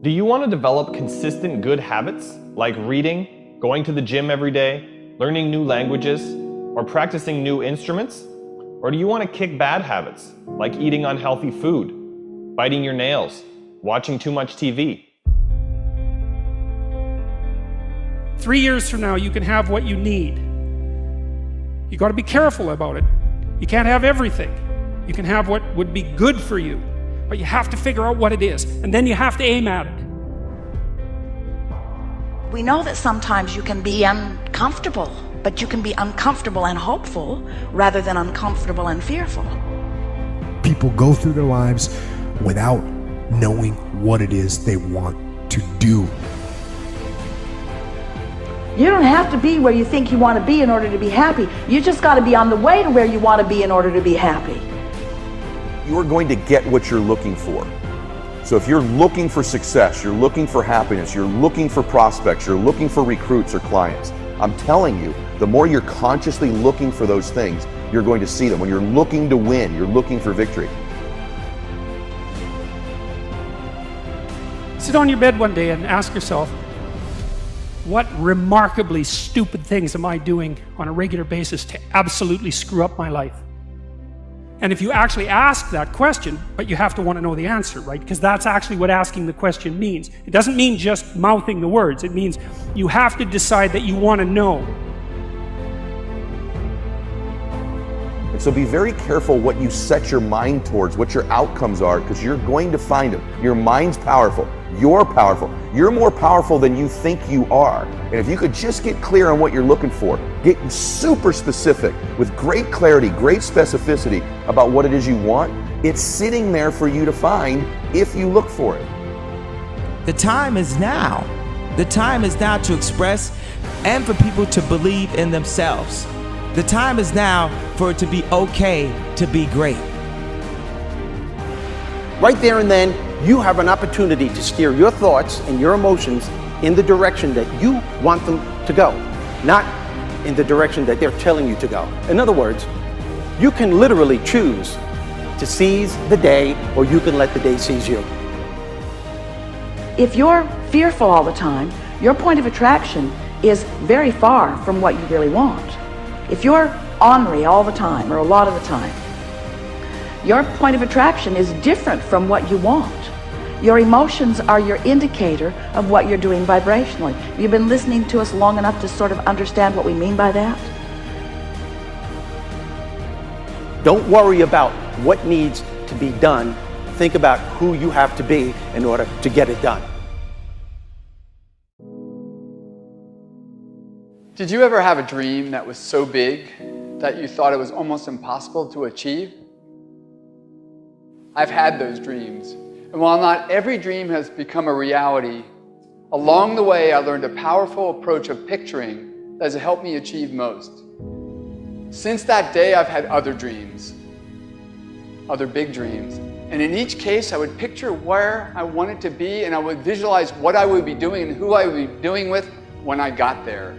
Do you want to develop consistent good habits like reading, going to the gym every day, learning new languages, or practicing new instruments? Or do you want to kick bad habits like eating unhealthy food, biting your nails, watching too much TV? 3 years from now, you can have what you need. You got to be careful about it. You can't have everything. You can have what would be good for you, but you have to figure out what it is, and then you have to aim at it. We know that sometimes you can be uncomfortable, but you can be uncomfortable and hopeful rather than uncomfortable and fearful. People go through their lives without knowing what it is they want to do. You don't have to be where you think you want to be in order to be happy. You just got to be on the way to where you want to be in order to be happy. You are going to get what you're looking for. So if you're looking for success, you're looking for happiness, you're looking for prospects, you're looking for recruits or clients, I'm telling you, the more you're consciously looking for those things, you're going to see them. When you're looking to win, you're looking for victory. Sit on your bed one day and ask yourself, what remarkably stupid things am I doing on a regular basis to absolutely screw up my life? And if you actually ask that question, but you have to want to know the answer, right? Because that's actually what asking the question means. It doesn't mean just mouthing the words. It means you have to decide that you want to know. And so be very careful what you set your mind towards, what your outcomes are, because you're going to find them. Your mind's powerful. You're powerful. You're more powerful than you think you are. And if you could just get clear on what you're looking for, get super specific with great clarity, great specificity about what it is you want, it's sitting there for you to find if you look for it. The time is now. The time is now to express and for people to believe in themselves. The time is now for it to be okay to be great. Right there and then, you have an opportunity to steer your thoughts and your emotions in the direction that you want them to go, not in the direction that they're telling you to go. In other words, you can literally choose to seize the day, or you can let the day seize you. If you're fearful all the time, your point of attraction is very far from what you really want. If you're ornery all the time, or a lot of the time, your point of attraction is different from what you want. Your emotions are your indicator of what you're doing vibrationally. Have you been listening to us long enough to sort of understand what we mean by that? Don't worry about what needs to be done. Think about who you have to be in order to get it done. Did you ever have a dream that was so big that you thought it was almost impossible to achieve? I've had those dreams. And while not every dream has become a reality, along the way I learned a powerful approach of picturing that has helped me achieve most. Since that day, I've had other dreams, other big dreams. And in each case, I would picture where I wanted to be, and I would visualize what I would be doing and who I would be doing with when I got there.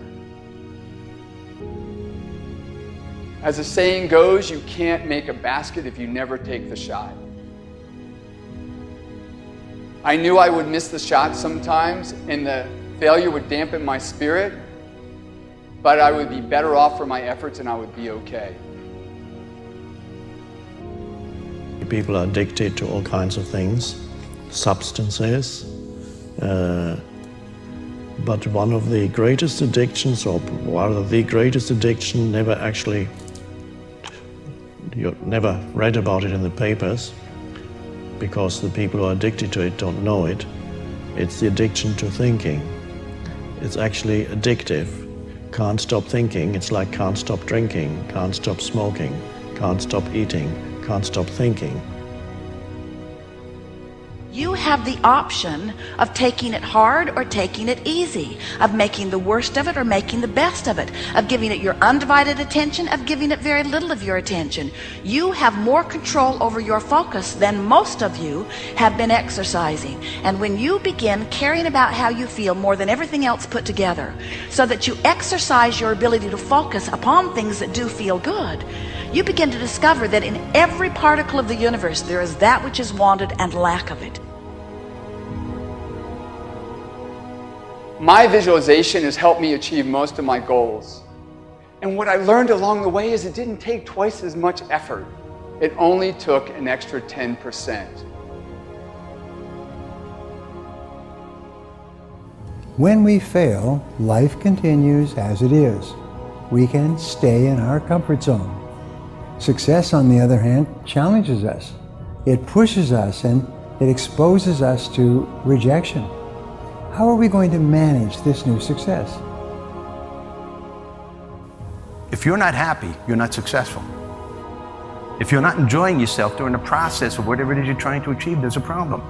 As the saying goes, you can't make a basket if you never take the shot. I knew I would miss the shot sometimes, and the failure would dampen my spirit, but I would be better off for my efforts and I would be okay. People are addicted to all kinds of things, substances, but one of the greatest addictions, or rather the greatest addiction, you never read about it in the papers, because the people who are addicted to it don't know it. It's the addiction to thinking. It's actually addictive. Can't stop thinking. It's like can't stop drinking, can't stop smoking, can't stop eating, can't stop thinking. You have the option of taking it hard or taking it easy, of making the worst of it or making the best of it, of giving it your undivided attention, of giving it very little of your attention. You have more control over your focus than most of you have been exercising. And when you begin caring about how you feel more than everything else put together, so that you exercise your ability to focus upon things that do feel good, you begin to discover that in every particle of the universe there is that which is wanted and lack of it. My visualization has helped me achieve most of my goals. And what I learned along the way is it didn't take twice as much effort. It only took an extra 10%. When we fail, life continues as it is. We can stay in our comfort zone. Success, on the other hand, challenges us. It pushes us and it exposes us to rejection. How are we going to manage this new success? If you're not happy, you're not successful. If you're not enjoying yourself during the process of whatever it is you're trying to achieve, there's a problem.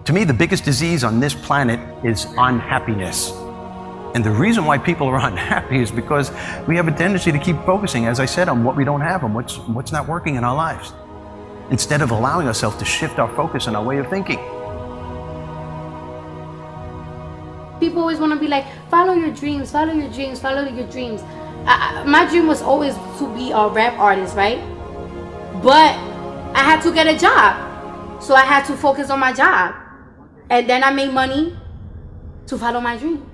To me, the biggest disease on this planet is unhappiness. And the reason why people are unhappy is because we have a tendency to keep focusing, as I said, on what we don't have, on what's not working in our lives, instead of allowing ourselves to shift our focus and our way of thinking. People always want to be like, follow your dreams, follow your dreams, follow your dreams. My dream was always to be a rap artist, right? But I had to get a job. So I had to focus on my job. And then I made money to follow my dream.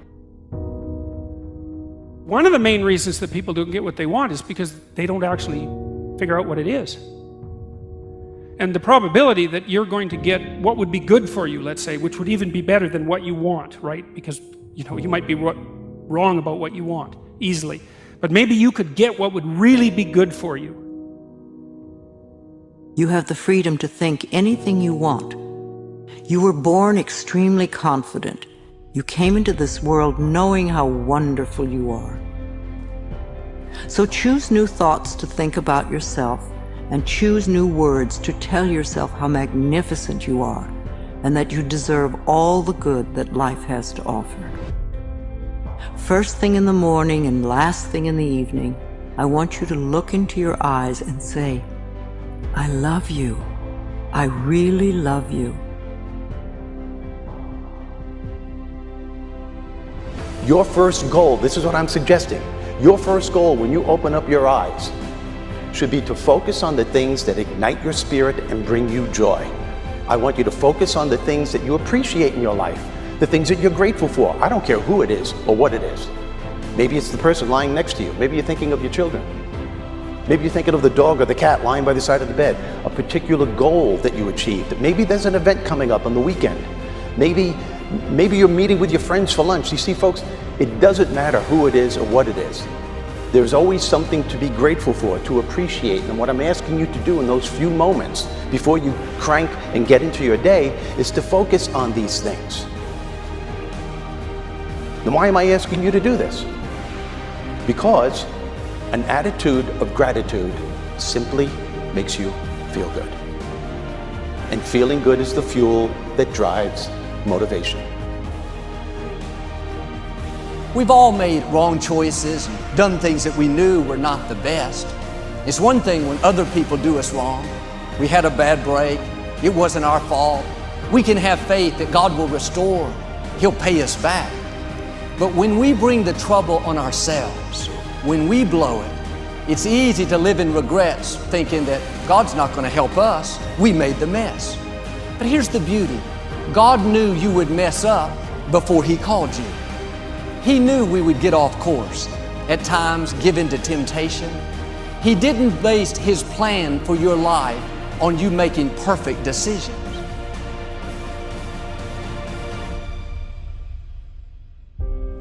One of the main reasons that people don't get what they want is because they don't actually figure out what it is. And the probability that you're going to get what would be good for you, let's say, which would even be better than what you want, right? Because, you know, you might be wrong about what you want easily. But maybe you could get what would really be good for you. You have the freedom to think anything you want. You were born extremely confident. You came into this world knowing how wonderful you are. So choose new thoughts to think about yourself, and choose new words to tell yourself how magnificent you are, and that you deserve all the good that life has to offer. First thing in the morning and last thing in the evening, I want you to look into your eyes and say, I love you. I really love you. Your first goal, this is what I'm suggesting, your first goal when you open up your eyes should be to focus on the things that ignite your spirit and bring you joy. I want you to focus on the things that you appreciate in your life, the things that you're grateful for. I don't care who it is or what it is. Maybe it's the person lying next to you. Maybe you're thinking of your children. Maybe you're thinking of the dog or the cat lying by the side of the bed. A particular goal that you achieved. Maybe there's an event coming up on the weekend. Maybe you're meeting with your friends for lunch. You see, folks, it doesn't matter who it is or what it is. There's always something to be grateful for, to appreciate. And what I'm asking you to do in those few moments before you crank and get into your day is to focus on these things. Then why am I asking you to do this? Because an attitude of gratitude simply makes you feel good. And feeling good is the fuel that drives motivation. We've all made wrong choices and done things that we knew were not the best. It's one thing when other people do us wrong. We had a bad break. It wasn't our fault. We can have faith that God will restore. He'll pay us back. But when we bring the trouble on ourselves, when we blow it, it's easy to live in regrets, thinking that God's not going to help us. We made the mess. But here's the beauty. God knew you would mess up before He called you. He knew we would get off course, at times give in to temptation. He didn't base His plan for your life on you making perfect decisions.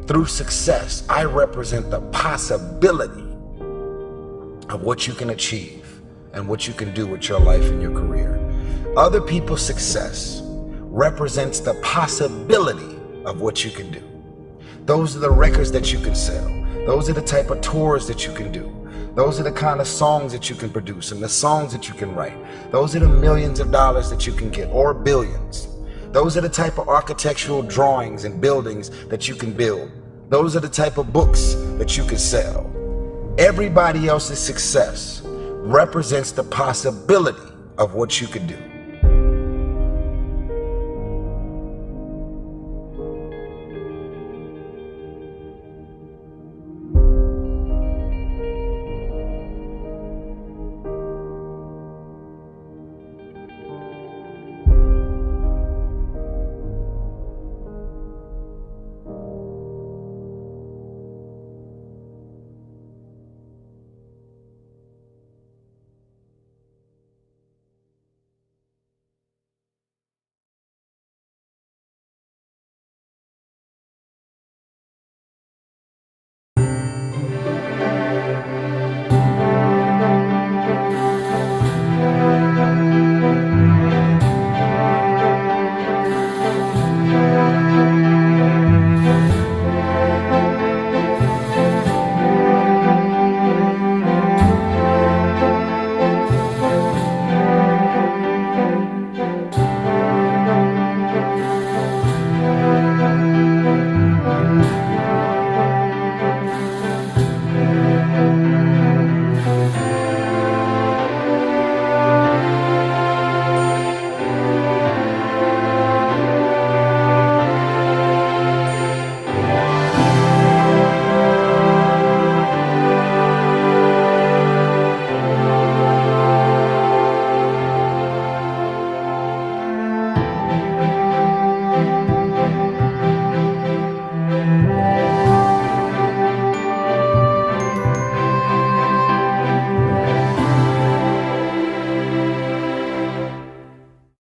Through success, I represent the possibility of what you can achieve and what you can do with your life and your career. Other people's success represents the possibility of what you can do. Those are the records that you can sell. Those are the type of tours that you can do. Those are the kind of songs that you can produce and the songs that you can write. Those are the millions of dollars that you can get, or billions. Those are the type of architectural drawings and buildings that you can build. Those are the type of books that you can sell. Everybody else's success represents the possibility of what you could do.